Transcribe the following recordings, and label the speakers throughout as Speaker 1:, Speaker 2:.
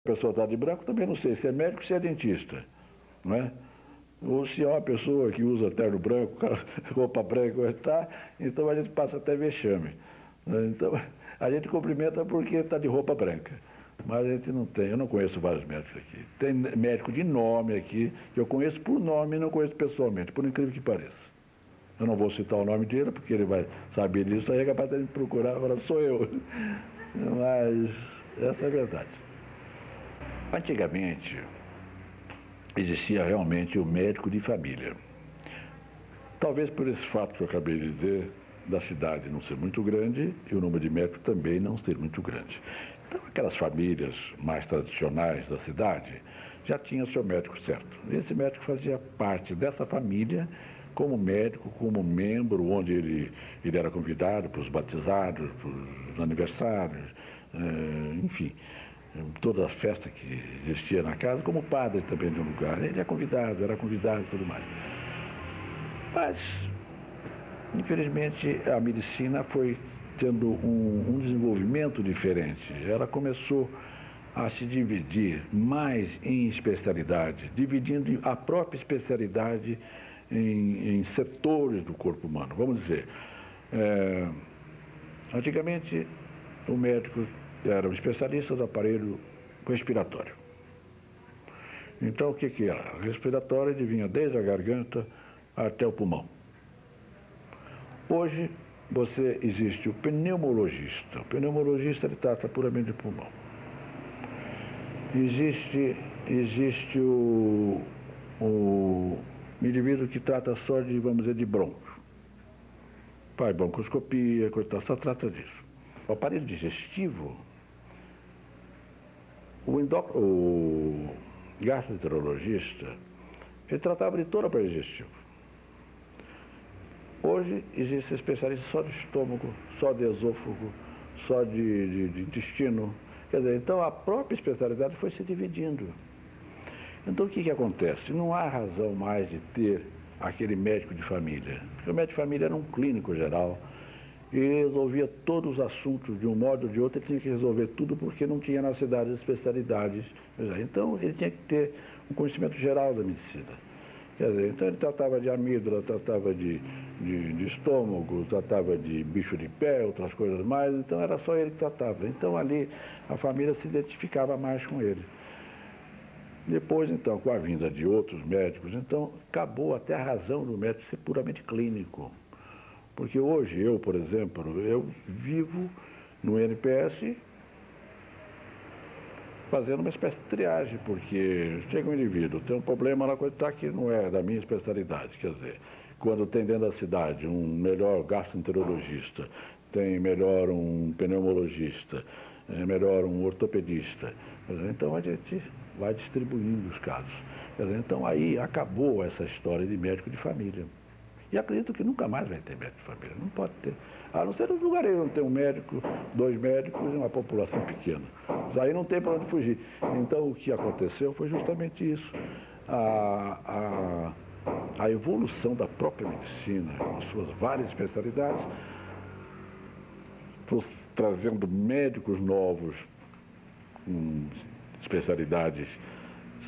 Speaker 1: A pessoa está de branco, também não sei se é médico ou se é dentista, não é? Ou se é uma pessoa que usa terno branco, roupa branca, tá, então a gente passa até vexame. Então, a gente cumprimenta porque está de roupa branca. Mas a gente não tem, eu não conheço vários médicos aqui. Tem médico de nome aqui, que eu conheço por nome e não conheço pessoalmente, por incrível que pareça. Eu não vou citar o nome dele, porque ele vai saber disso, aí é capaz de me procurar e falar, sou eu. Mas essa é a verdade. Antigamente, existia realmente o médico de família. Talvez por esse fato que eu acabei de dizer, da cidade não ser muito grande e o número de médicos também não ser muito grande. Então, aquelas famílias mais tradicionais da cidade já tinham seu médico certo. Esse médico fazia parte dessa família como médico, como membro, onde ele era convidado para os batizados, para os aniversários, enfim, toda a festa que existia na casa, como padre também de um lugar. Ele era convidado e tudo mais. Mas, infelizmente, a medicina foi tendo um desenvolvimento diferente. Ela começou a se dividir mais em especialidade, dividindo a própria especialidade em setores do corpo humano. Vamos dizer, antigamente o médico era um especialista do aparelho respiratório. Então o que era? Respiratório ele vinha desde a garganta até o pulmão. Hoje existe o pneumologista. O pneumologista ele trata puramente de pulmão. Existe o indivíduo que trata só de, vamos dizer, de bronco. Faz broncoscopia, só trata disso. O aparelho digestivo, o gastroenterologista, ele tratava de todo o aparelho digestivo. Hoje existe especialista só de estômago, só de esôfago, só de intestino. Quer dizer, então a própria especialidade foi se dividindo. Então o que acontece? Não há razão mais de ter aquele médico de família. Porque o médico de família era um clínico geral e resolvia todos os assuntos de um modo ou de outro, ele tinha que resolver tudo porque não tinha na cidade especialidades. Então ele tinha que ter um conhecimento geral da medicina. Quer dizer, então ele tratava de amígdala, tratava de estômago, tratava de bicho de pé, outras coisas mais, então era só ele que tratava. Então ali a família se identificava mais com ele. Depois, então, com a vinda de outros médicos, então acabou até a razão do médico ser puramente clínico. Porque hoje eu, por exemplo, eu vivo no NPS fazendo uma espécie de triagem, porque chega um indivíduo, tem um problema na coisa que não é da minha especialidade, quer dizer, quando tem dentro da cidade um melhor gastroenterologista, tem melhor um pneumologista, melhor um ortopedista, então a gente vai distribuindo os casos. Então aí acabou essa história de médico de família. E acredito que nunca mais vai ter médico de família, não pode ter. A não ser nos lugares onde tem um médico, 2 médicos e uma população pequena. Isso aí não tem para onde fugir. Então o que aconteceu foi justamente isso. A evolução da própria medicina, com suas várias especialidades, trazendo médicos novos, com especialidades,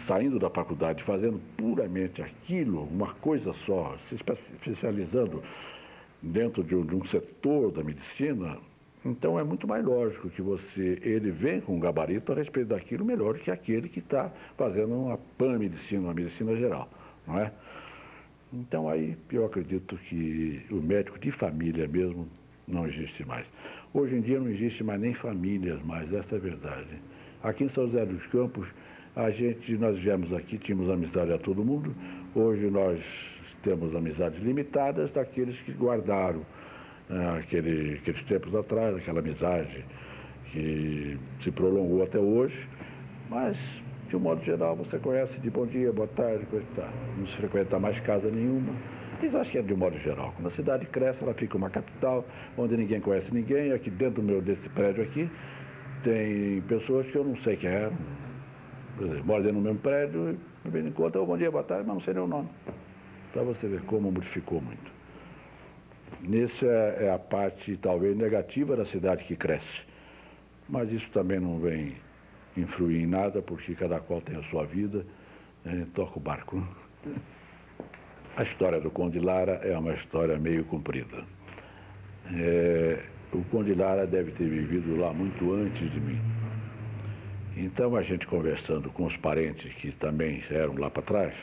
Speaker 1: saindo da faculdade, fazendo puramente aquilo, uma coisa só, se especializando dentro de um setor da medicina, então é muito mais lógico que ele vem com um gabarito a respeito daquilo melhor do que aquele que está fazendo uma pan-medicina, uma medicina geral, não é? Então aí eu acredito que o médico de família mesmo não existe mais. Hoje em dia não existe mais nem famílias mais, essa é a verdade. Aqui em São José dos Campos, nós viemos aqui, tínhamos amizade a todo mundo, hoje nós temos amizades limitadas daqueles que guardaram aqueles tempos atrás, aquela amizade que se prolongou até hoje, mas de um modo geral você conhece de bom dia, boa tarde, coisa e tal. Não se frequenta mais casa nenhuma. Mas acho que é de um modo geral. Quando a cidade cresce, ela fica uma capital onde ninguém conhece ninguém. Aqui dentro desse prédio aqui tem pessoas que eu não sei quem é. Por exemplo, moro dentro do mesmo prédio, de vez em quando, bom dia, boa tarde, mas não sei nem o nome. Para você ver como modificou muito. Isso é a parte, talvez, negativa da cidade que cresce. Mas isso também não vem influir em nada, porque cada qual tem a sua vida, toca o barco. A história do Conde Lara é uma história meio comprida. O Conde Lara deve ter vivido lá muito antes de mim. Então, a gente conversando com os parentes que também eram lá para trás,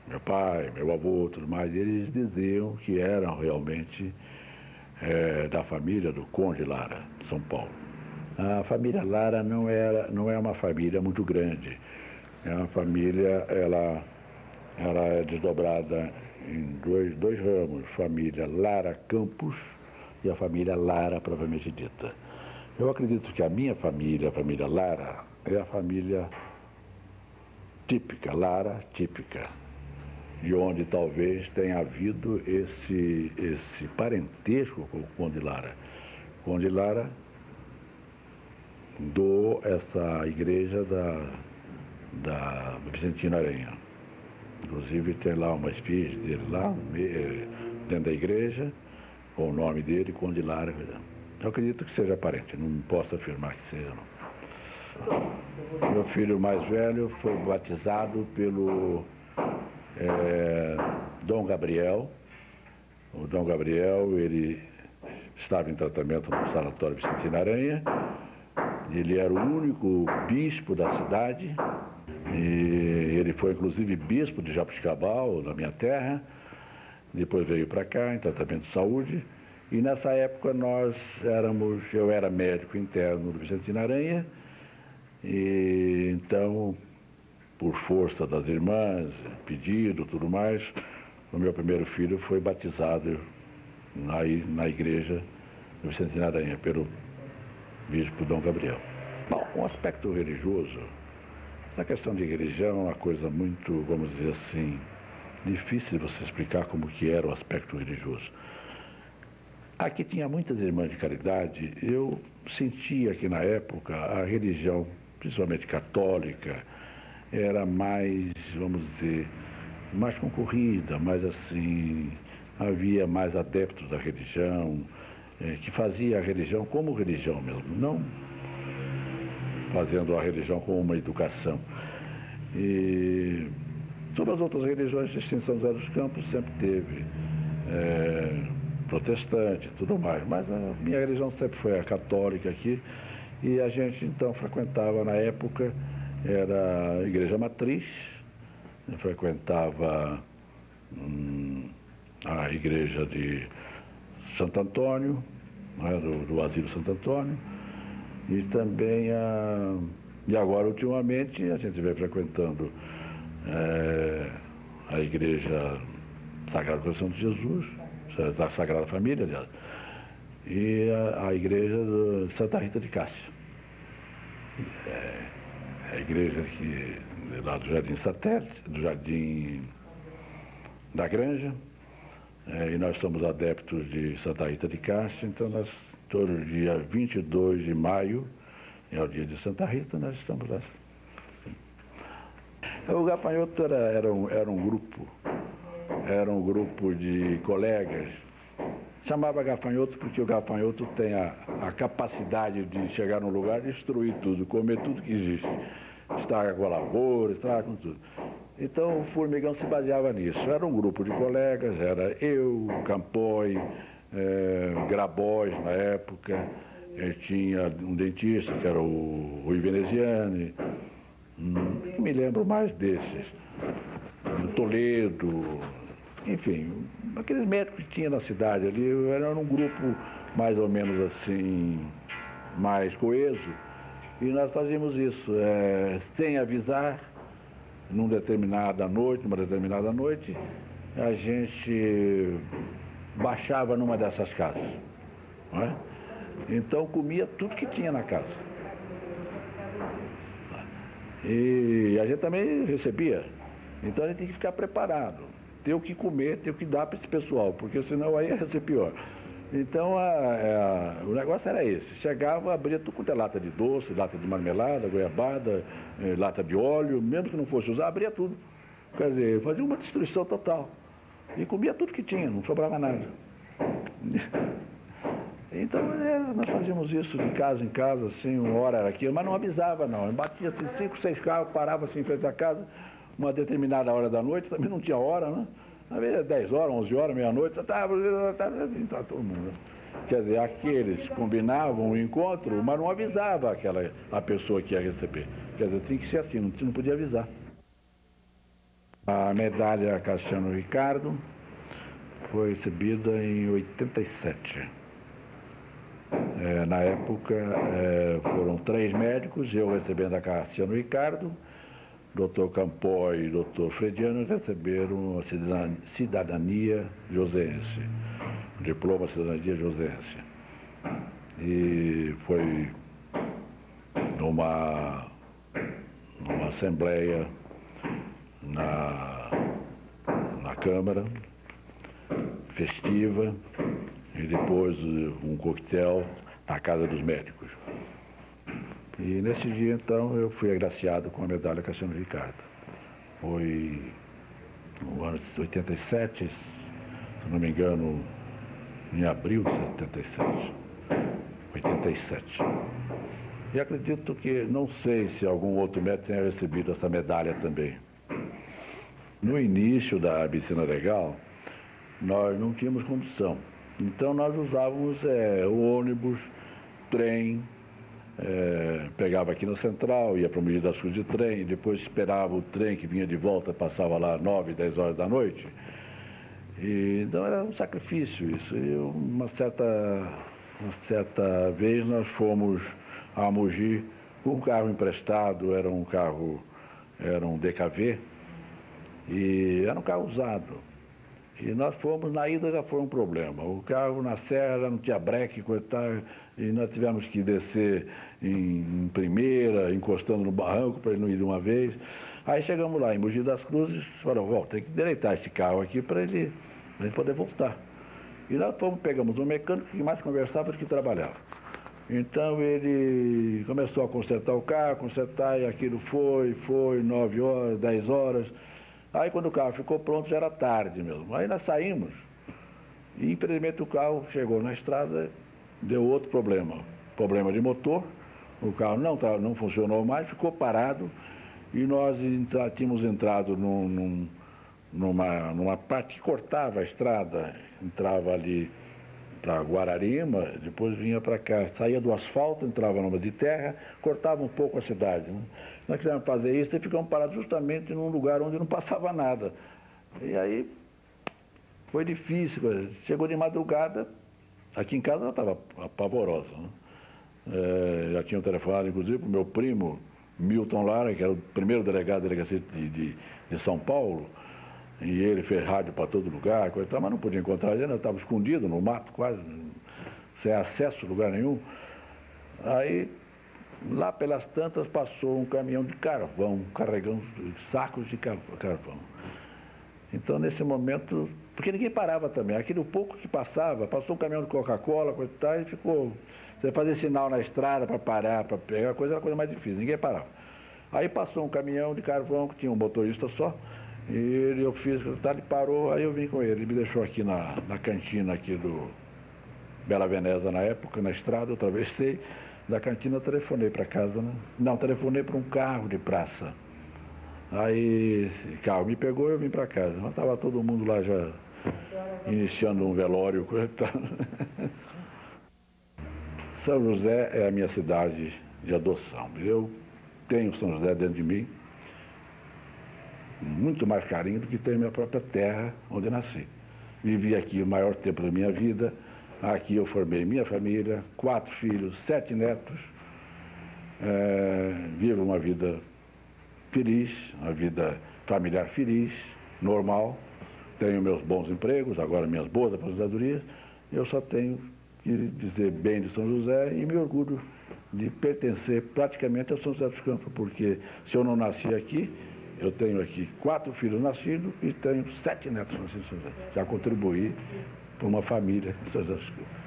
Speaker 1: meu pai, meu avô, tudo mais, eles diziam que eram realmente da família do Conde Lara, de São Paulo. A família Lara não é uma família muito grande. É uma família, ela é desdobrada em dois ramos, família Lara Campos e a família Lara propriamente dita. Eu acredito que a minha família, a família Lara, é a família típica, Lara típica, de onde talvez tenha havido esse parentesco com o Conde Lara. O Conde Lara doou essa igreja da Vicentina Aranha. Inclusive tem lá uma esfinge dele lá, dentro da igreja, com o nome dele, Conde Lara. Eu acredito que seja parente, não posso afirmar que seja, não. Meu filho mais velho foi batizado pelo Dom Gabriel. O Dom Gabriel, ele estava em tratamento no sanatório Vicentina Aranha. Ele era o único bispo da cidade. E ele foi, inclusive, bispo de Jabuticabal, na minha terra. Depois veio para cá, em tratamento de saúde. E nessa época eu era médico interno do Vicentina Aranha. E então, por força das irmãs, pedido, tudo mais, o meu primeiro filho foi batizado na igreja do Vicentina Aranha, pelo bispo Dom Gabriel. Bom, o aspecto religioso, essa questão de religião é uma coisa muito, vamos dizer assim, difícil de você explicar como que era o aspecto religioso. Aqui tinha muitas irmãs de caridade, eu sentia que na época a religião, principalmente católica, era mais, vamos dizer, mais concorrida, mais assim, havia mais adeptos da religião, que fazia a religião como religião mesmo, não fazendo a religião como uma educação. E sobre as outras religiões, a extinção dos Campos sempre teve protestante, tudo mais, mas a minha religião sempre foi a católica aqui, e a gente então frequentava na época, era a igreja matriz, frequentava a igreja de Santo Antônio, do Asilo Santo Antônio, e também e agora ultimamente a gente vem frequentando a igreja Sagrado Coração de Jesus, da Sagrada Família, aliás, e a igreja de Santa Rita de Cássia. A igreja aqui, lá do Jardim Satélite, do Jardim da Granja, e nós somos adeptos de Santa Rita de Cássia, então nós, todo dia 22 de maio, é o dia de Santa Rita, nós estamos lá. O Gafanhoto era um grupo de colegas. Chamava Gafanhoto porque o gafanhoto tem a capacidade de chegar num lugar e destruir tudo, comer tudo que existe. Estraga com a lavoura, estraga com tudo. Então o Formigão se baseava nisso. Era um grupo de colegas, era eu, Campoy, Grabois na época, tinha um dentista que era o Rui Veneziani, não me lembro mais desses, Toledo, enfim, aqueles médicos que tinha na cidade ali, era um grupo mais ou menos assim, mais coeso, e nós fazíamos isso, sem avisar, numa determinada noite, a gente baixava numa dessas casas, não é? Então comia tudo que tinha na casa. E a gente também recebia. Então a gente tem que ficar preparado, ter o que comer, ter o que dar para esse pessoal, porque senão aí ia ser pior. Então o negócio era esse, chegava, abria tudo quanto é lata de doce, lata de marmelada, goiabada, lata de óleo, mesmo que não fosse usar, abria tudo. Quer dizer, fazia uma destruição total. E comia tudo que tinha, não sobrava nada. Então, nós fazíamos isso de casa em casa, assim, uma hora era aquilo, mas não avisava, não. Batia assim, 5, 6 carros, parava assim em frente à casa, uma determinada hora da noite, também não tinha hora, né? Às vezes 10 horas, 11 horas, meia-noite, tá todo mundo. Quer dizer, aqueles combinavam o encontro, mas não avisava a pessoa que ia receber. Quer dizer, tinha que ser assim, não podia avisar. A medalha Cassiano Ricardo foi recebida em 87. Na época, foram 3 médicos, eu recebendo a Cassiano Ricardo, Dr. Campó e Dr. Frediano receberam a cidadania joseense, o diploma de cidadania joseense. E foi numa assembleia na Câmara, festiva, e depois um coquetel na Casa dos Médicos. E nesse dia, então, eu fui agraciado com a medalha Cassiano Ricardo. Foi no ano de 87, se não me engano, em abril de 77. 87. E acredito que, não sei se algum outro médico tenha recebido essa medalha também. No início da medicina legal, nós não tínhamos condução. Então nós usávamos o ônibus, trem, pegava aqui na Central, ia para o Mogi das Cruzes de trem, depois esperava o trem que vinha de volta, passava lá 9, 10 horas da noite. Então era um sacrifício isso. E uma certa vez nós fomos a Mogi com um carro emprestado, era um DKV, e era um carro usado. E nós fomos, na ida já foi um problema. O carro na serra não tinha breque, coitado, e nós tivemos que descer em primeira, encostando no barranco para ele não ir de uma vez. Aí chegamos lá em Mogi das Cruzes, falamos, tem que endireitar esse carro aqui para ele poder voltar. E nós pegamos um mecânico que mais conversava do que trabalhava. Então ele começou a consertar o carro, e aquilo foi, 9 horas, 10 horas. Aí quando o carro ficou pronto já era tarde mesmo. Aí nós saímos e infelizmente o carro chegou na estrada, deu outro problema de motor, o carro não funcionou mais, ficou parado e nós tínhamos entrado numa parte que cortava a estrada, entrava ali para Guararema, depois vinha para cá, saía do asfalto, entrava numa de terra, cortava um pouco a cidade, né? Nós quisemos fazer isso e ficamos parados justamente num lugar onde não passava nada. E aí foi difícil, chegou de madrugada, aqui em casa ela estava pavorosa, né? Já tinha telefonado, inclusive, para o meu primo, Milton Lara, que era o primeiro delegado da delegacia de São Paulo, e ele fez rádio para todo lugar, mas não podia encontrar ele, estava escondido no mato quase, sem acesso a lugar nenhum. Aí, lá pelas tantas, passou um caminhão de carvão, carregando sacos de carvão. Então, nesse momento, porque ninguém parava também, aquele pouco que passava, passou um caminhão de Coca-Cola, e ficou, você fazia sinal na estrada para parar, para pegar, era a coisa mais difícil, ninguém parava. Aí passou um caminhão de carvão, que tinha um motorista só, e eu fiz, ele parou, aí eu vim com ele, ele me deixou aqui na cantina aqui do Bela Veneza na época, na estrada, eu atravessei, da cantina eu telefonei para casa, né? Não, telefonei para um carro de praça. Aí esse carro me pegou e eu vim para casa, mas estava todo mundo lá já iniciando um velório, coitado. São José é a minha cidade de adoção. Eu tenho São José dentro de mim, muito mais carinho do que tenho minha própria terra, onde eu nasci. Vivi aqui o maior tempo da minha vida, aqui eu formei minha família, 4 filhos, 7 netos, vivo uma vida feliz, uma vida familiar feliz, normal, tenho meus bons empregos, agora minhas boas aposentadorias, eu só tenho que dizer bem de São José e me orgulho de pertencer praticamente a São José dos Campos, porque se eu não nasci aqui, eu tenho aqui 4 filhos nascidos e tenho 7 netos nascidos em São José. Já contribuí para uma família em São José dos Campos.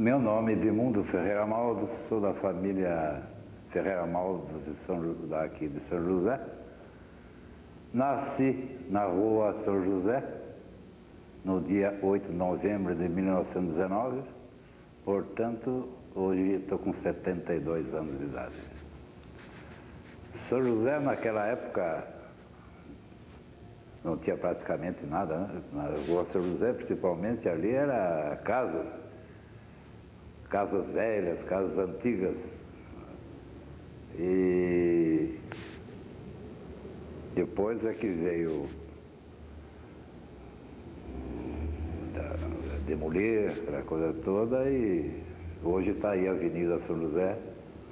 Speaker 2: Meu nome é Edmundo Ferreira Maldo, sou da família Ferreira Maldo daqui de São José. Nasci na rua São José, no dia 8 de novembro de 1919, portanto, hoje estou com 72 anos de idade. São José, naquela época, não tinha praticamente nada, né? Na rua São José, principalmente, ali era casas velhas, casas antigas. E depois é que veio demolir aquela coisa toda e hoje está aí a Avenida São José.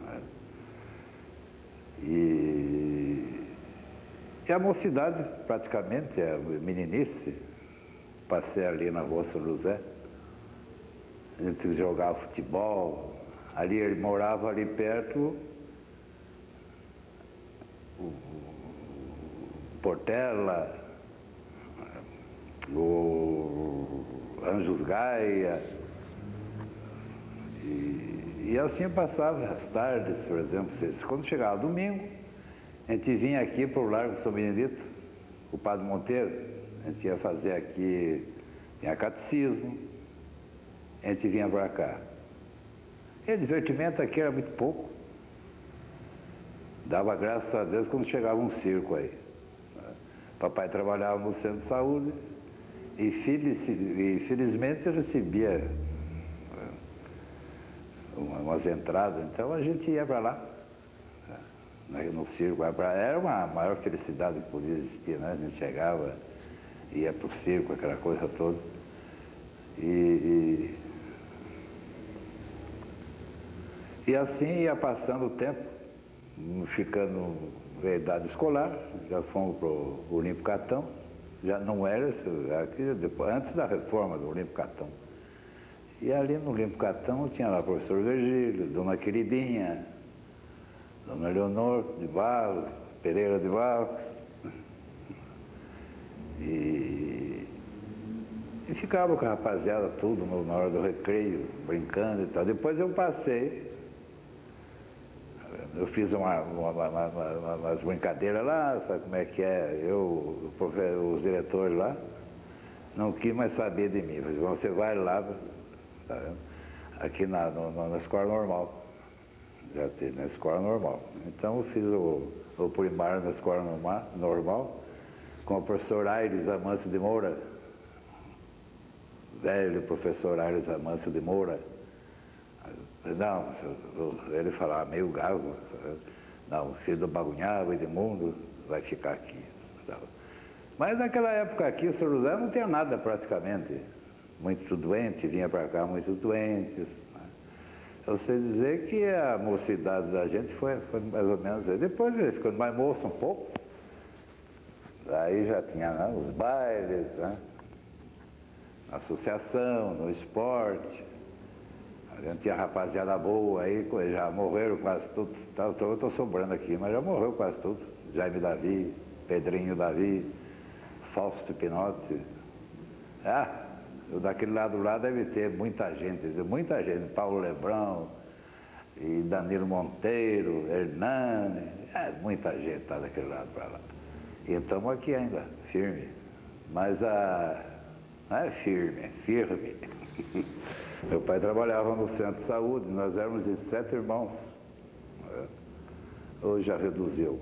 Speaker 2: Né? E a mocidade, praticamente, a meninice, passei ali na rua São José. A gente jogava futebol, ali ele morava ali perto, o Portela, o Anjos Gaia, e assim eu passava as tardes, por exemplo, quando chegava domingo, a gente vinha aqui para o Largo São Benedito, o Padre Monteiro, a gente ia fazer aqui, tinha catecismo, a gente vinha para cá. E o divertimento aqui era muito pouco. Dava graças a Deus quando chegava um circo aí. Papai trabalhava no centro de saúde e felizmente recebia umas entradas, então a gente ia para lá, no circo. Era uma maior felicidade que podia existir, né? A gente chegava, ia para o circo, aquela coisa toda. E assim ia passando o tempo, ficando na idade escolar, já fomos para o Olímpio Catão, já não era, aqui, depois, antes da reforma do Olímpio Catão. E ali no Olímpio Catão tinha lá o professor Virgílio, Dona Queridinha, Dona Leonor de Barros, Pereira de Barros. E ficava com a rapaziada tudo na hora do recreio, brincando e tal. Depois eu passei. Eu fiz umas brincadeiras lá, sabe como é que é? Os diretores lá, não quis mais saber de mim. Você vai lá, tá vendo? Aqui na escola normal. Já teve na escola normal. Então eu fiz o primário na escola normal, com o professor Aires Amâncio de Moura, velho professor Aires Amâncio de Moura. Não, ele falava meio gago, não, filho do Bagunhava, Edmundo, vai ficar aqui. Mas naquela época aqui, o São José não tinha nada praticamente. Muito doente, vinha para cá muitos doentes. Eu sei dizer que a mocidade da gente foi mais ou menos aí. Depois ele ficou mais moço um pouco, aí já tinha, né, os bailes, né, na associação, no esporte. A gente tinha rapaziada boa aí, já morreram quase todos. Eu estou sobrando aqui, mas já morreu quase tudo. Jaime Davi, Pedrinho Davi, Fausto Pinotti. Daquele lado lá deve ter muita gente. Paulo Lebrão, e Danilo Monteiro, Hernani, muita gente está daquele lado para lá. E estamos aqui ainda, firme. Mas não é firme, é firme. Meu pai trabalhava no centro de saúde, nós éramos de 7 irmãos. Hoje já reduziu,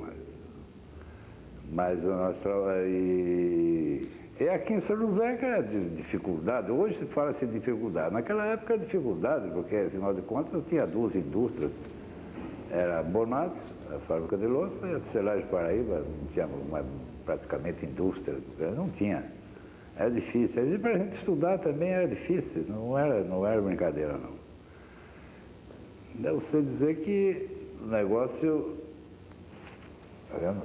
Speaker 2: mas nós trabalhamos. E aqui em São José que era de dificuldade, hoje se fala-se de dificuldade. Naquela época era dificuldade, porque afinal de contas tinha 2 indústrias. Era Bonato, a fábrica de louça, e a Tecelagem Paraíba, não tinha praticamente indústria, não tinha. Era difícil. E para a gente estudar também era difícil, não era brincadeira, não. Devo sei dizer que o negócio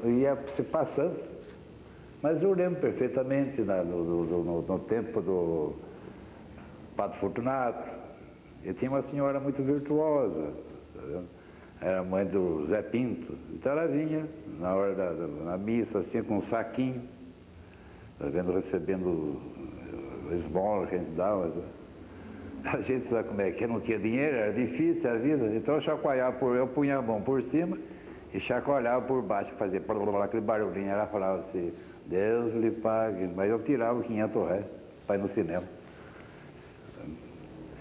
Speaker 2: ia se passando. Mas eu lembro perfeitamente no tempo do Padre Fortunato, ele tinha uma senhora muito virtuosa, tá, era mãe do Zé Pinto. Então ela vinha na hora na missa, assim, com um saquinho, tá vendo, recebendo esmola que a gente dava. A gente sabe como é que não tinha dinheiro, era difícil a vida, então eu punha a mão por cima e chacoalhava por baixo, fazia aquele barulhinho, ela falava assim, Deus lhe pague, mas eu tirava 500 reais para ir no cinema.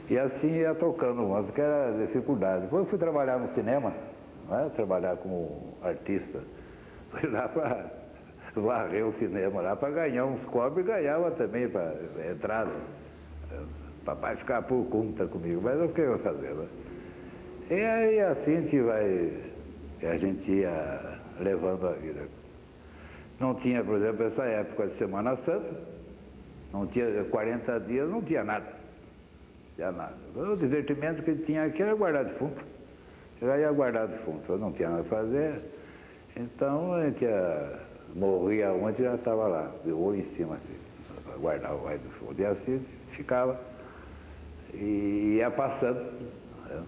Speaker 2: E assim ia tocando música, era dificuldade. Depois eu fui trabalhar no cinema, né? Trabalhar como artista, fui lá para varrer o cinema, lá para ganhar uns cobres, ganhava também para entrada. Papai ficava por conta comigo, mas o que eu ia fazer, né? E aí assim a gente ia levando a vida. Não tinha, por exemplo, essa época de Semana Santa, não tinha 40 dias, não tinha nada. Não tinha nada. O divertimento que tinha aqui era guardar defunto. Eu ia guardar defunto, eu não tinha nada a fazer. Então a gente morria onde já estava lá, de olho em cima, assim, guardar o defunto. E assim ficava. E ia passando, né?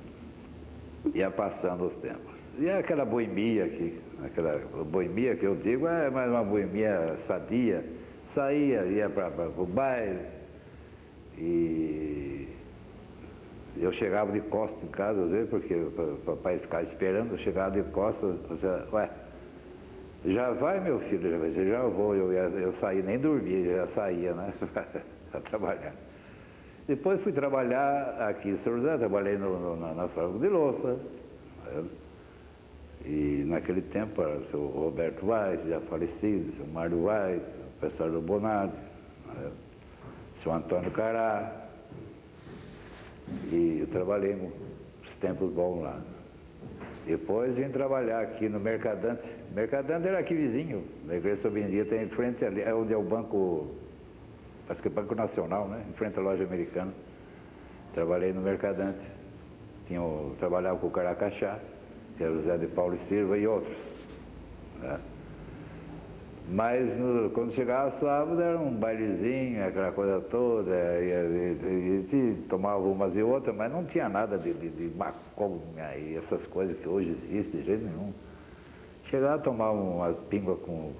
Speaker 2: Ia passando os tempos. E aquela boemia que eu digo é mais uma boemia sadia, saía, ia para o baile, e eu chegava de costas em casa, às vezes, porque o papai ficava esperando, eu chegava de costas, ué, já vai meu filho, já vou, eu saí, nem dormia, já saía, né, para trabalhar. Depois fui trabalhar aqui em São José, trabalhei na fábrica de louça. Né? E naquele tempo era o seu Roberto Vaz, já falecido, o seu Mário Vaz, o professor do Bonardi, né? O seu Antônio Cará. E eu trabalhei uns tempos bons lá. Depois vim trabalhar aqui no Mercadante. O Mercadante era aqui vizinho, na Igreja Sobendia, tem em frente ali, é onde é o banco. Acho que é Banco Nacional, né? Em frente à loja americana. Trabalhei no Mercadante. Trabalhava com o Caracachá, que era o José de Paulo e Silva e outros. Né? Mas quando chegava sábado era um bailezinho, aquela coisa toda, e tomava umas e outras, mas não tinha nada de maconha e essas coisas que hoje existem de jeito nenhum. Chegava a tomar umas pingas com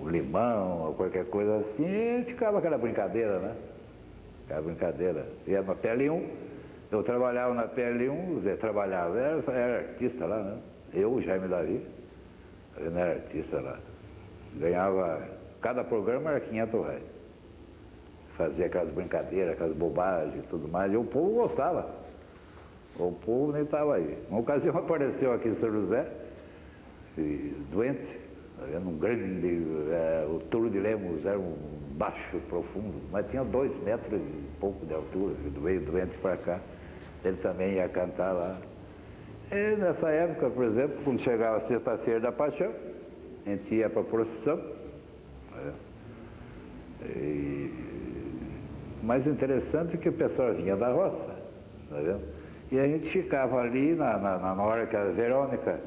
Speaker 2: limão ou qualquer coisa assim, e ficava aquela brincadeira, né? Aquela brincadeira. Ia na PL1, eu trabalhava na PL1, era artista lá, né? Eu, o Jaime Davi, eu não era artista lá. Ganhava, cada programa era 500 reais. Fazia aquelas brincadeiras, aquelas bobagens e tudo mais, e o povo gostava. O povo nem estava aí. Uma ocasião apareceu aqui em São José, doente, um grande, o Turo de Lemos era um baixo, profundo, mas tinha 2 metros e pouco de altura, veio doente para cá. Ele também ia cantar lá. E nessa época, por exemplo, quando chegava a sexta-feira da Paixão, a gente ia para a procissão. E mais interessante é que o pessoal vinha da roça, tá vendo? E a gente ficava ali na hora que a Verônica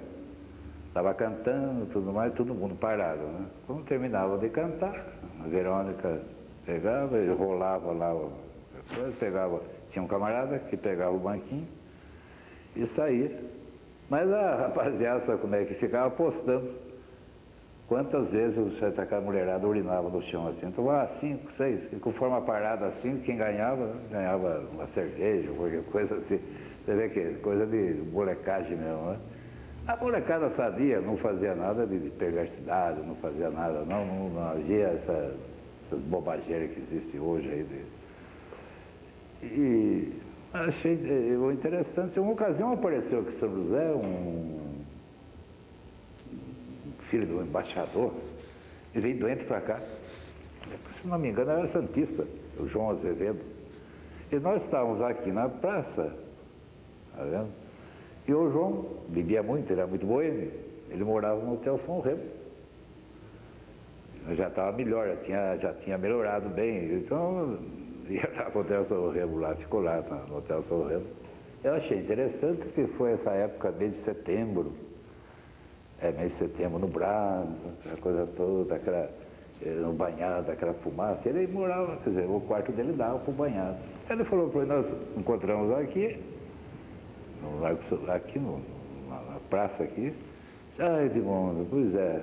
Speaker 2: estava cantando, tudo mais, todo mundo parado, né? Quando terminava de cantar, a Verônica pegava e rolava lá, tinha um camarada que pegava o banquinho e saía. Mas a rapaziada, sabe como é que ficava postando quantas vezes aquela mulherada urinava no chão assim. Então, 5, 6, e conforme a parada assim, quem ganhava uma cerveja, qualquer coisa assim. Você vê que coisa de molecagem mesmo, né? A molecada sadia, não fazia nada de perversidade, não fazia nada, não havia essas bobageiras que existem hoje aí. E achei interessante. Uma ocasião apareceu aqui em São José um filho do embaixador, e veio doente para cá. Se não me engano, era santista, o João Azevedo. E nós estávamos aqui na praça, tá vendo? E o João bebia muito, ele era muito boêmio. Ele morava no Hotel São Remo. Já estava melhor, já tinha melhorado bem. Então, ia lá para o Hotel São Remo, lá, ficou lá no Hotel São Remo. Eu achei interessante que foi essa época, mês de setembro. Mês de setembro, nublado, aquela coisa toda, no banhado, aquela fumaça. Ele morava, quer dizer, o quarto dele dava para o banhado. Ele falou para nós encontramos aqui na praça aqui. Edmundo, pois é,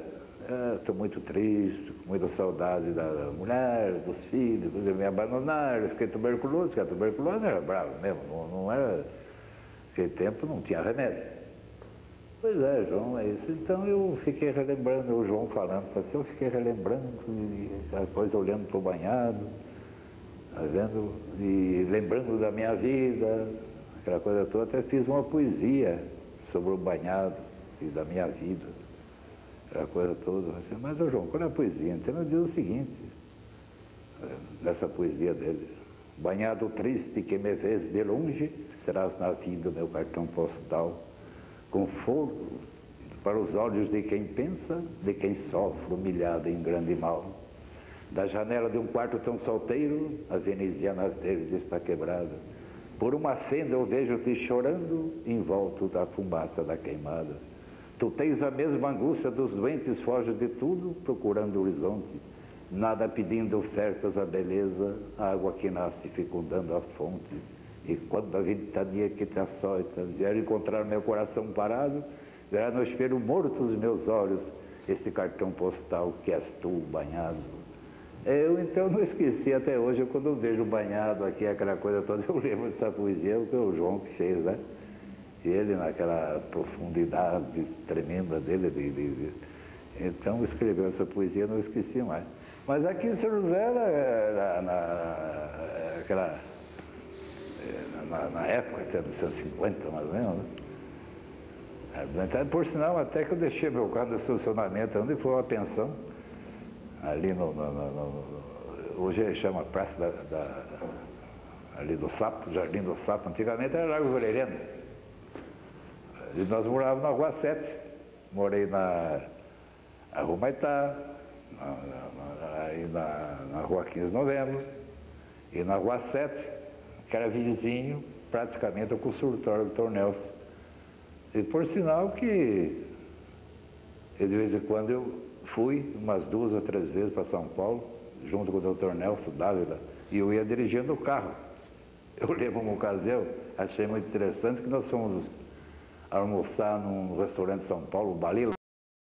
Speaker 2: estou muito triste, com muita saudade da mulher, dos filhos, eles me abandonaram, eu fiquei tuberculoso, porque a tuberculose era brava mesmo, não era... Naquele tempo não tinha remédio. Pois é, João, é isso. Então eu fiquei relembrando, o João falando, assim, eu fiquei relembrando, depois olhando para o banhado, tá vendo? E lembrando da minha vida, aquela coisa toda, até fiz uma poesia sobre o banhado e da minha vida, aquela coisa toda. Assim, mas, João, qual é a poesia? Então eu digo o seguinte, nessa poesia dele: banhado triste que me vês de longe, serás na vida meu cartão postal, conforto para os olhos de quem pensa, de quem sofre humilhado em grande mal. Da janela de um quarto tão solteiro, a veneziana verde está quebrada. Por uma fenda eu vejo-te chorando, envolto da fumaça da queimada. Tu tens a mesma angústia dos doentes, foges de tudo, procurando o horizonte. Nada pedindo ofertas à beleza, a água que nasce fecundando a fonte. E quando a ventania que te açoita vier encontrar meu coração parado, verá no espelho morto os meus olhos, esse cartão postal que és tu, banhado. Eu então não esqueci até hoje, quando eu vejo Banhado aqui, aquela coisa toda, eu lembro dessa poesia, que o João que fez, né? E ele naquela profundidade tremenda dele, então escreveu essa poesia, eu não esqueci mais. Mas aqui em São José, na época, até nos anos 50, mais ou menos, né? Por sinal, até que eu deixei meu carro no estacionamento, onde foi uma pensão, ali hoje chama Praça ali do Sapo, Jardim do Sapo, antigamente era Largo Valeriano. E nós morávamos na Rua 7, morei na Rua Maitá, na Rua 15 de Novembro, e na Rua 7, que era vizinho, praticamente, ao consultório do Dr. Nelson. E por sinal que, de vez em quando, eu fui umas 2 ou 3 vezes para São Paulo, junto com o Dr. Nelson Dávila, e eu ia dirigindo o carro. Eu lembro uma ocasião, achei muito interessante, que nós fomos almoçar num restaurante de São Paulo, o Balila.